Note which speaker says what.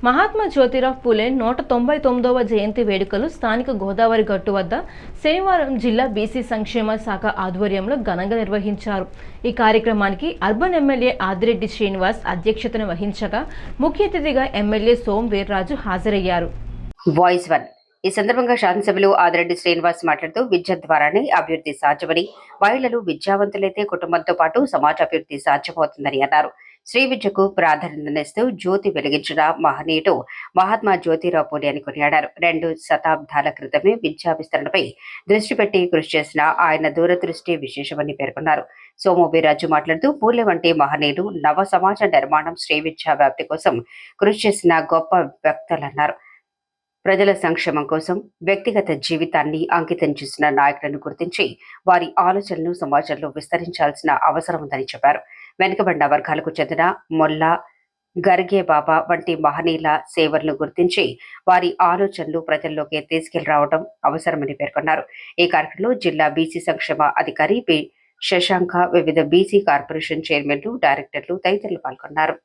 Speaker 1: మహాత్మా జ్యోతిరావు పూలే 199వ జయంతి వేడుకలు స్థానిక గోదావరి గట్టు వద్ద శనివారం జిల్లా బీసీ సంక్షేమ శాఖ ఆధ్వర్యంలో ఘనంగా నిర్వహించారు. ఈ కార్యక్రమానికి అర్బన్ ఎమ్మెల్యే ఆదిరెడ్డి శ్రీనివాస్ అధ్యక్షతన వహించగా ముఖ్య అతిథిగా ఎమ్మెల్యే సోమ్ వీర్రాజు హాజరయ్యారు.
Speaker 2: వాయిస్ 1 ఈ సందర్భంగా శాసనసభ్యులు ఆదిరెడ్డి శ్రీనివాస్ మాట్లాడుతూ విద్య ద్వారానే అభివృద్ధి సాధ్యమని, మహిళలు విద్యావంతులైతే కుటుంబంతో పాటు సమాజ అభివృద్ధి సాధ్యమవుతుందని అన్నారు. శ్రీ విద్యకు ప్రాధాన్యతనిస్తూ జ్యోతి వెలిగించిన మహనీయుడు మహాత్మా జ్యోతిరావు పూలే అని కొనియాడారు. 2 శతాబ్దాల క్రితమే విద్యా విస్తరణపై దృష్టి పెట్టి కృషి చేసిన ఆయన దూరదృష్టి విశేషమని పేర్కొన్నారు. సోము వీర్రాజు మాట్లాడుతూ పూలే వంటి మహనీయుడు నవ సమాజ నిర్మాణం, శ్రీ విద్యా వ్యాప్తి కోసం కృషి చేసిన గొప్ప వ్యక్తులన్నారు. ప్రజల సంక్షేమం కోసం వ్యక్తిగత జీవితాన్ని అంకితం చేసిన నాయకులను గుర్తించి వారి ఆలోచనలను సమాజంలో విస్తరించాల్సిన అవసరం ఉందని చెప్పారు. వెనుకబడిన వర్గాలకు చెందిన మొల్లా, గర్గే బాబా వంటి మహనీయుల సేవలను గుర్తించి వారి ఆలోచనలు ప్రజల్లోకి తీసుకెళ్లిరావడం అవసరమని పేర్కొన్నారు. ఈ కార్యక్రమంలో జిల్లా బీసీ సంక్షేమ అధికారి పి శశాంక, వివిధ బీసీ కార్పొరేషన్ చైర్మన్లు, డైరెక్టర్లు తదితరులు పాల్గొన్నారు.